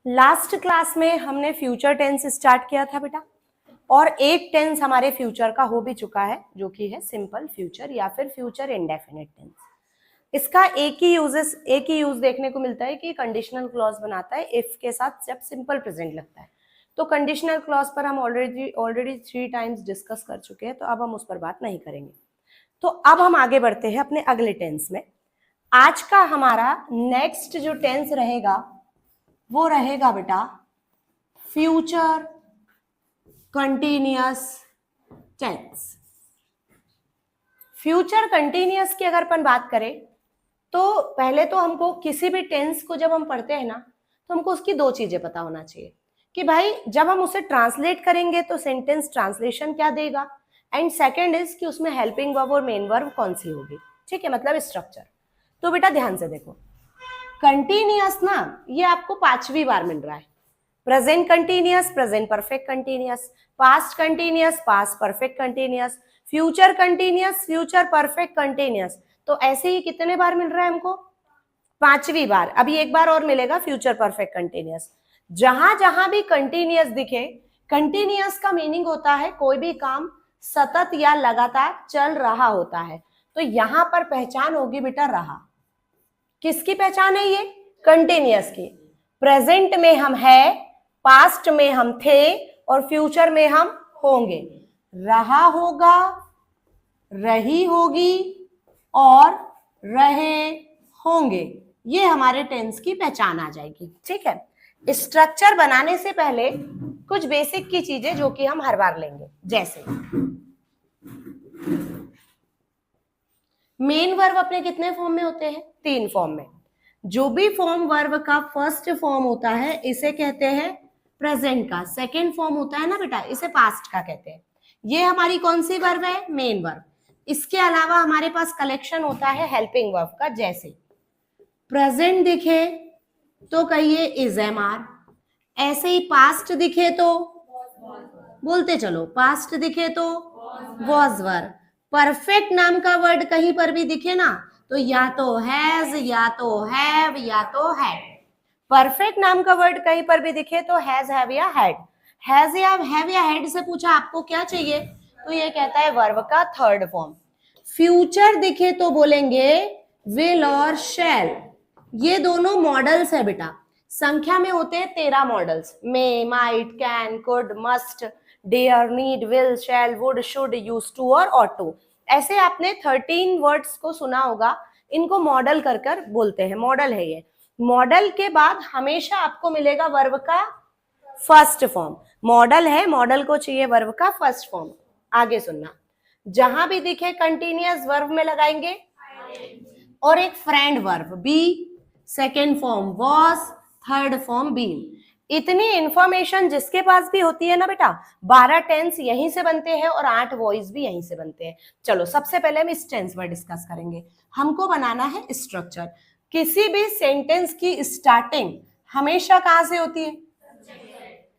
Last class में हमने future tense start किया था बेटा, और एक टेंस हमारे फ्यूचर का हो भी चुका है जो कि है सिंपल फ्यूचर या फिर फ्यूचर इंडेफिनिट टेंस। इसका एक ही यूज देखने को मिलता है कि कंडीशनल क्लॉज बनाता है इफ के साथ जब सिंपल प्रेजेंट लगता है। तो कंडीशनल क्लॉज पर हम ऑलरेडी 3 टाइम्स डिस्कस कर चुके हैं, तो अब हम उस पर बात नहीं करेंगे। तो अब हम आगे बढ़ते हैं अपने अगले टेंस में। आज का हमारा नेक्स्ट जो टेंस रहेगा वो रहेगा बेटा future continuous tense. Future continuous की अगर अपन बात करें तो पहले तो हमको किसी भी टेंस को जब हम पढ़ते हैं ना, तो हमको उसकी 2 चीजें पता होना चाहिए कि भाई जब हम उसे ट्रांसलेट करेंगे तो सेंटेंस ट्रांसलेशन क्या देगा, एंड सेकंड इज कि उसमें हेल्पिंग वर्ब और मेन वर्ब कौन सी होगी। ठीक है, मतलब स्ट्रक्चर। तो बेटा ध्यान से देखो, कंटिन्यूअस ना ये आपको 5वीं बार मिल रहा है। Present continuous, present perfect continuous, past continuous, past perfect continuous, future continuous, future perfect continuous. तो ऐसे ही कितने बार मिल रहा है हमको? 5वीं बार। अभी एक बार और मिलेगा फ्यूचर परफेक्ट कंटिन्यूअस। जहां जहां भी कंटिन्यूअस दिखे, कंटिन्यूअस का मीनिंग होता है कोई भी काम सतत या लगातार चल रहा होता है। तो यहां पर पहचान होगी बेटा रहा। किसकी पहचान है ये? कंटिन्यूअस की। प्रेजेंट में हम है, पास्ट में हम थे और फ्यूचर में हम होंगे। रहा होगा, रही होगी और रहे होंगे, ये हमारे टेंस की पहचान आ जाएगी। ठीक है, स्ट्रक्चर बनाने से पहले कुछ बेसिक की चीजें जो कि हम हर बार लेंगे, जैसे मेन वर्ब अपने कितने फॉर्म में होते हैं? 3 फॉर्म में। जो भी फॉर्म वर्ब का फर्स्ट फॉर्म होता है इसे कहते हैं प्रेजेंट का, सेकंड फॉर्म होता है ना बेटा इसे पास्ट का कहते हैं। ये हमारी कौन सी वर्ब है? Main verb. इसके अलावा हमारे पास कलेक्शन होता है हेल्पिंग वर्ब का, जैसे प्रेजेंट दिखे तो कहिए इज एम आर, ऐसे ही पास्ट दिखे तो बोलते चलो, पास्ट दिखे तो वॉज वर। परफेक्ट नाम का वर्ड कहीं पर भी दिखे ना तो या तो हैज या तो हैव या तो हैड। परफेक्ट नाम का वर्ड कहीं पर भी दिखे तो हैज, हैव या हैड। हैज या हैव या हैड से पूछा आपको क्या चाहिए, तो ये कहता है वर्ब का थर्ड फॉर्म। फ्यूचर दिखे तो बोलेंगे विल और शैल। ये दोनों मॉडल्स है बेटा, संख्या में होते हैं 13 modals. May, might, can, could, must, dare, need, will, shall, would, should, use to और ऑट टू। ऐसे आपने 13 वर्ड्स को सुना होगा, इनको मॉडल कर कर बोलते हैं, मॉडल है ये। मॉडल के बाद हमेशा आपको मिलेगा वर्ब का फर्स्ट फॉर्म। मॉडल है, मॉडल को चाहिए वर्ब का फर्स्ट फॉर्म। आगे सुनना, जहां भी दिखे कंटिन्यूअस वर्ब में लगाएंगे और एक friend verb be, second form was, third form been. इतनी इंफॉर्मेशन जिसके पास भी होती है ना बेटा, 12 टेंस यहीं से बनते हैं और 8 वॉइस भी यहीं से बनते हैं। चलो सबसे पहले हम इस टेंस पर डिस्कस करेंगे। हमको बनाना है स्ट्रक्चर। किसी भी सेंटेंस की स्टार्टिंग हमेशा कहां से होती है?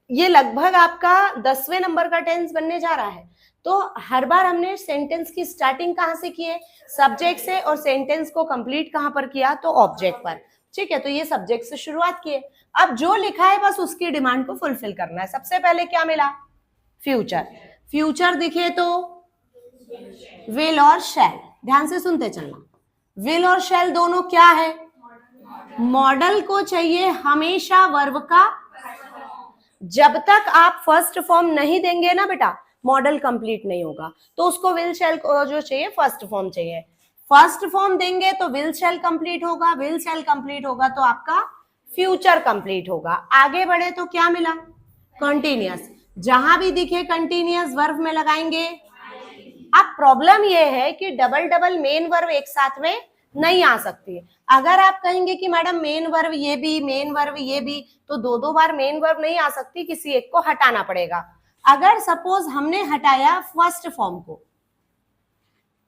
ये लगभग आपका 10वें नंबर का टेंस बनने जा रहा है। तो हर बार हमने सेंटेंस की स्टार्टिंग कहां से की है? सब्जेक्ट से, और सेंटेंस को कंप्लीट कहां पर किया? तो ऑब्जेक्ट पर। ठीक है, तो ये सब्जेक्ट से शुरुआत की है। अब जो लिखा है बस उसकी डिमांड को फुलफिल करना है। सबसे पहले क्या मिला? फ्यूचर। फ्यूचर दिखे तो विल और शैल। ध्यान से सुनते चलना, विल और शैल दोनों क्या है? मॉडल को चाहिए हमेशा वर्ब का। जब तक आप फर्स्ट फॉर्म नहीं देंगे ना बेटा, मॉडल कंप्लीट नहीं होगा। तो उसको विल शैल जो चाहिए फर्स्ट फॉर्म चाहिए। फर्स्ट फॉर्म देंगे तो विल शैल कंप्लीट होगा, विल शैल कंप्लीट होगा तो आपका फ्यूचर कंप्लीट होगा। आगे बढ़े तो क्या मिला? कंटिन्यूअस। जहां भी दिखे कंटिन्यूअस वर्ब में लगाएंगे। अब प्रॉब्लम ये है कि डबल डबल मेन वर्ब एक साथ में नहीं आ सकती। अगर आप कहेंगे कि मैडम मेन वर्ब ये भी, मेन वर्ब ये भी, तो 2 बार मेन वर्ब नहीं आ सकती, किसी एक को हटाना पड़ेगा। अगर सपोज हमने हटाया फर्स्ट फॉर्म को,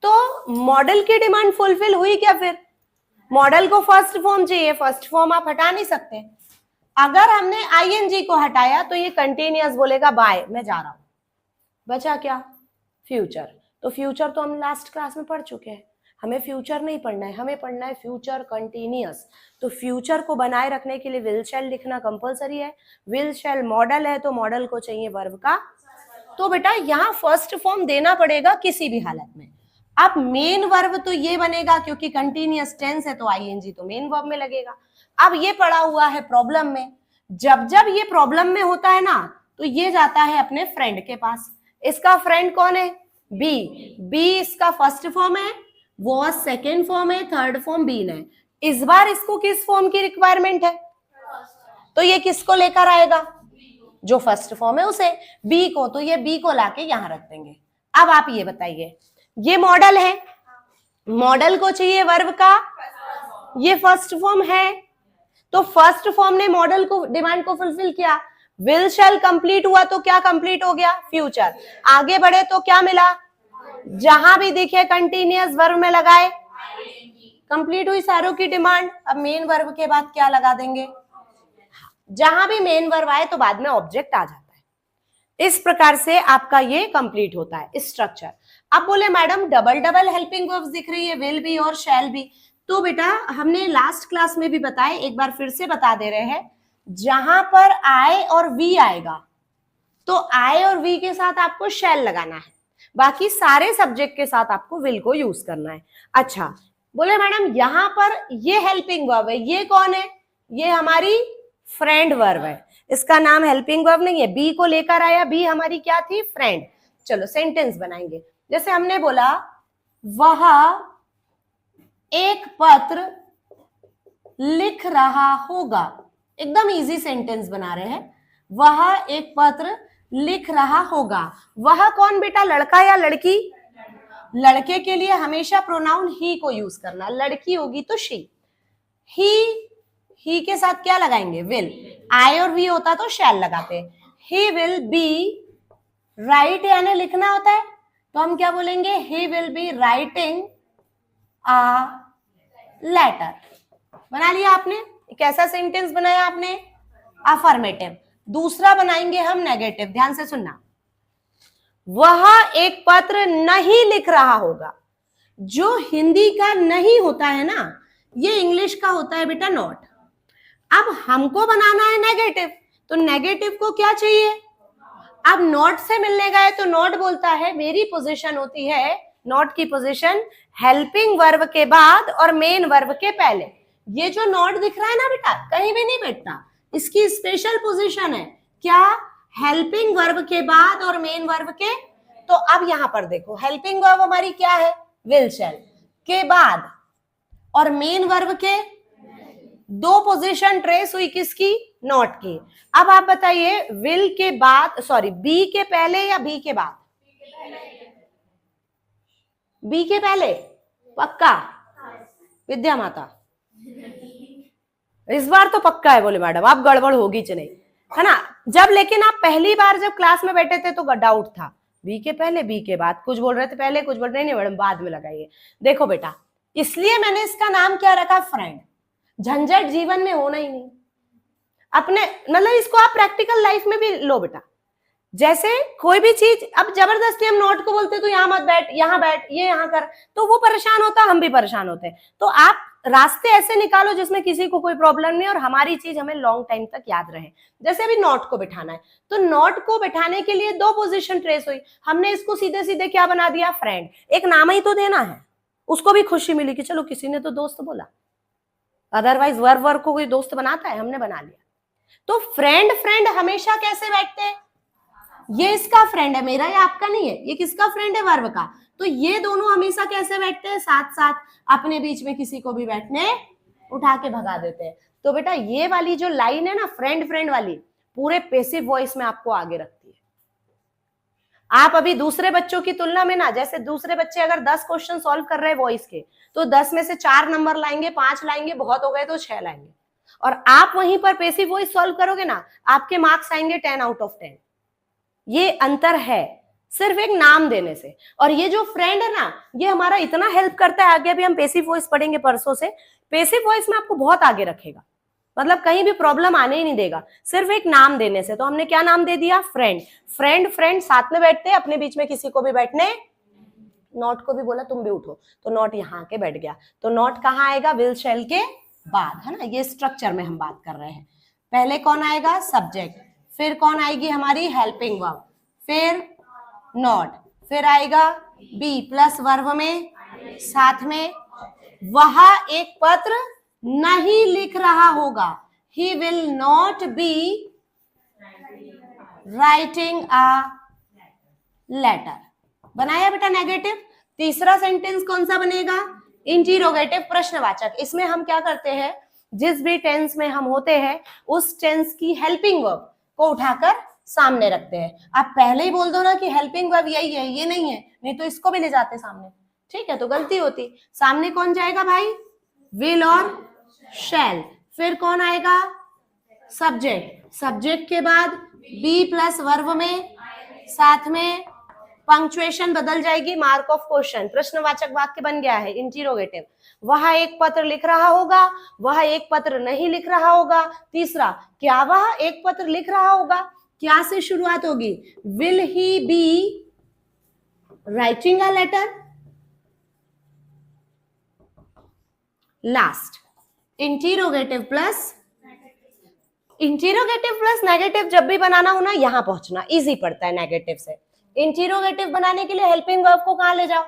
तो मॉडल की डिमांड फुलफिल हुई क्या? फिर मॉडल को फर्स्ट फॉर्म चाहिए, फर्स्ट फॉर्म आप हटा नहीं सकते। अगर हमने आईएनजी को हटाया तो ये कंटिन्यूअस बोलेगा बाय, मैं जा रहा हूं। बचा क्या? फ्यूचर। तो फ्यूचर तो हम लास्ट क्लास में पढ़ चुके हैं। हमें फ्यूचर नहीं पढ़ना है, हमें पढ़ना है फ्यूचर कंटिन्यूअस। तो फ्यूचर को बनाए रखने के लिए विल शैल लिखना कंपलसरी है। विल शैल मॉडल है तो मॉडल को चाहिए वर्ब का। तो बेटा यहाँ फर्स्ट फॉर्म देना पड़ेगा किसी भी हालत में। अब मेन वर्ब तो ये बनेगा क्योंकि कंटिन्यूअस टेंस है तो आईएनजी तो मेन वर्ब में लगेगा। अब ये पड़ा हुआ है प्रॉब्लम में, जब जब ये प्रॉब्लम में होता है ना तो ये जाता है अपने फ्रेंड के पास। इसका फ्रेंड कौन है? बी। बी इसका फर्स्ट फॉर्म है, वॉज सेकेंड फॉर्म है, थर्ड फॉर्म बीन है। इस बार इसको किस फॉर्म की रिक्वायरमेंट है? तो ये किसको लेकर आएगा? जो फर्स्ट फॉर्म है उसे, बी को। तो ये बी को लाके यहां रख देंगे। अब आप ये बताइए, ये मॉडल है, मॉडल को चाहिए वर्ब का, ये फर्स्ट फॉर्म है, तो फर्स्ट फॉर्म ने मॉडल को डिमांड को फुलफिल किया। विल शैल कंप्लीट हुआ तो क्या कंप्लीट हो गया? फ्यूचर। आगे बढ़े तो क्या मिला? जहां भी दिखे कंटिन्यूअस वर्ब में लगाए, कंप्लीट हुई सारों की डिमांड। अब मेन वर्ब के बाद क्या लगा देंगे? जहां भी मेन वर्ब आए तो बाद में ऑब्जेक्ट आ जाता है। इस प्रकार से आपका ये कंप्लीट होता है स्ट्रक्चर। अब बोले madam double double helping verbs दिख रही है, विल बी और शैल बी। तो बेटा हमने लास्ट क्लास में भी बताया, एक बार फिर से बता दे रहे हैं, जहां पर आई और वी आएगा तो आई और वी के साथ आपको शैल लगाना है, बाकी सारे सब्जेक्ट के साथ आपको विल को यूज करना है। अच्छा बोले मैडम यहां पर ये हेल्पिंग वर्ब है, ये कौन है? ये हमारी फ्रेंड वर्ब है, इसका नाम हेल्पिंग वर्ब नहीं है। बी को लेकर आया, बी हमारी क्या थी? फ्रेंड। चलो सेंटेंस बनाएंगे। जैसे हमने बोला वह एक पत्र लिख रहा होगा, एकदम इजी सेंटेंस बना रहे हैं। वह एक पत्र लिख रहा होगा। वह कौन बेटा? लड़का या लड़की? लड़के के लिए हमेशा प्रोनाउन ही को यूज करना, लड़की होगी तो शी। ही के साथ क्या लगाएंगे? विल। आई और वी होता तो शैल लगाते। ही विल बी राइट यानी लिखना होता है तो हम क्या बोलेंगे? He will be writing a letter. बना लिया आपने? कैसा सेंटेंस बनाया आपने? अफर्मेटिव। दूसरा बनाएंगे हम नेगेटिव, ध्यान से सुनना। वह एक पत्र नहीं लिख रहा होगा। जो हिंदी का नहीं होता है ना, ये इंग्लिश का होता है बेटा नॉट। अब हमको बनाना है नेगेटिव, तो नेगेटिव को क्या चाहिए? अब नॉट से मिलने गए तो नॉट बोलता है मेरी पोजीशन होती है, नॉट की पोजीशन हेल्पिंग वर्ब के बाद और मेन वर्ब के पहले। ये जो नॉट दिख रहा है ना बेटा, कहीं भी नहीं बैठता, इसकी स्पेशल पोजीशन है। क्या? हेल्पिंग वर्ब के बाद और मेन वर्ब के। तो अब यहां पर देखो, हेल्पिंग वर्ब हमारी क्या है? विल शैल के बाद और मेन वर्ब के दो पोजीशन ट्रेस हुई, किसकी? नॉट की। अब आप बताइए विल के बाद, सॉरी बी के पहले या बी के बाद? बी के पहले पक्का? विद्या माता इस बार तो पक्का है बोले मैडम, आप गड़बड़ होगी च नहीं, है ना? जब लेकिन आप पहली बार जब क्लास में बैठे थे तो डाउट था, बी के पहले बी के बाद, कुछ बोल रहे थे पहले, कुछ बोल रहे नहीं मैडम बाद में लगाइए। देखो बेटा इसलिए मैंने इसका नाम क्या रखा? फ्रेंड। झंझट जीवन में होना ही नहीं अपने, मतलब इसको आप प्रैक्टिकल लाइफ में भी लो बेटा। जैसे कोई भी चीज, अब जबरदस्ती हम नॉट को बोलते तो यहाँ मत बैठ, यहाँ बैठ, ये यहाँ कर, तो वो परेशान होता, हम भी परेशान होते हैं। तो आप रास्ते ऐसे निकालो जिसमें किसी को कोई प्रॉब्लम नहीं और हमारी चीज हमें लॉन्ग टाइम तक याद रहे। जैसे अभी नॉट को बिठाना है, तो नॉट को बिठाने के लिए दो पोजीशन ट्रेस हुई, हमने इसको सीधे सीधे क्या बना दिया? फ्रेंड। एक नाम ही तो देना है, उसको भी खुशी मिली कि चलो किसी ने तो दोस्त बोला, अदरवाइज वर्ब को कोई दोस्त बनाता है? हमने बना लिया। तो फ्रेंड फ्रेंड हमेशा कैसे बैठते हैं? ये इसका फ्रेंड है, मेरा या आपका नहीं है, ये किसका फ्रेंड है? वर्ब का। तो ये दोनों हमेशा कैसे बैठते हैं? साथ साथ। अपने बीच में किसी को भी बैठने उठा के भगा देते हैं। तो बेटा ये वाली जो लाइन है ना, फ्रेंड फ्रेंड वाली, पूरे पैसिव वॉइस में आपको आगे रखती है। आप अभी दूसरे बच्चों की तुलना में ना, जैसे दूसरे बच्चे अगर 10 क्वेश्चन सॉल्व कर रहे हैं वॉइस के, तो 10 में से 4 नंबर लाएंगे, 5 लाएंगे, बहुत हो गए तो 6 लाएंगे। और आप वहीं पर पैसिव वॉइस सॉल्व करोगे ना, आपके मार्क्स आएंगे 10 आउट ऑफ 10। ये अंतर है सिर्फ एक नाम देने से। और ये जो फ्रेंड है ना, ये हमारा इतना हेल्प करता है, आगे अभी हम पैसिव वॉइस पढ़ेंगे परसों से, पैसिव वॉइस में आपको बहुत आगे रखेगा, मतलब कहीं भी प्रॉब्लम आने ही नहीं देगा सिर्फ एक नाम देने से। तो हमने क्या नाम दे दिया? फ्रेंड। फ्रेंड फ्रेंड साथ में बैठते हैं, अपने बीच में किसी को भी बैठने नॉट को भी बोला तुम भी उठो, तो नॉट यहाँ आके बैठ गया, तो नॉट कहाँ आएगा, विल शैल के बाद, है ना। ये स्ट्रक्चर में हम बात कर रहे हैं। पहले कौन आएगा, सब्जेक्ट, फिर कौन आएगी हमारी हेल्पिंग वर्ब, फिर नॉट, फिर आएगा बी प्लस वर्ब में साथ में वह एक पत्र नहीं लिख रहा होगा, he will not be writing a letter. बनाया बेटा नेगेटिव। तीसरा सेंटेंस कौन सा बनेगा, इंटीरोगेटिव, प्रश्नवाचक। इसमें हम क्या करते हैं, जिस भी टेंस में हम होते हैं उस टेंस की हेल्पिंग वर्ब को उठाकर सामने रखते हैं। आप पहले ही बोल दो ना कि हेल्पिंग वर्ब यही है, ये नहीं है, नहीं तो इसको भी ले जाते सामने, ठीक है, तो गलती होती। सामने कौन जाएगा भाई, विल और शैल, फिर कौन आएगा, सब्जेक्ट, सब्जेक्ट के बाद बी प्लस वर्ब में साथ में पंक्चुएशन बदल जाएगी, मार्क ऑफ क्वेश्चन, प्रश्नवाचक वाक्य बन गया है इंटीरोगेटिव। वह एक पत्र लिख रहा होगा, वह एक पत्र नहीं लिख रहा होगा। तीसरा, क्या वह एक पत्र लिख रहा होगा, क्या से शुरुआत होगी, will he be writing a letter. Last, interrogative plus negative जब भी बनाना हो ना, यहां पहुंचना इजी पड़ता है नेगेटिव से। इंटीरोगेटिव बनाने के लिए हेल्पिंग वर्ब को कहां ले जाओ,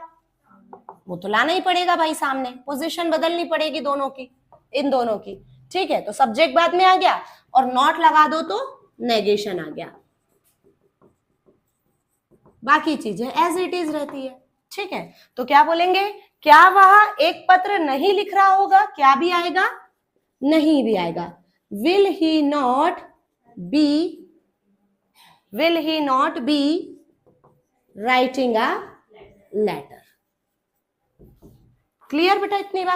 वो तो लाना ही पड़ेगा भाई सामने, पोजीशन बदलनी पड़ेगी दोनों की, इन दोनों की, ठीक है। तो सब्जेक्ट बाद में आ गया और नॉट लगा दो तो नेगेशन आ गया, बाकी चीजें एज इट इज रहती है, ठीक है। तो क्या बोलेंगे, क्या वह एक पत्र नहीं लिख रहा होगा, क्या भी आएगा, नहीं भी आएगा। Will he not be writing a letter. Clear बेटा इतनी बात।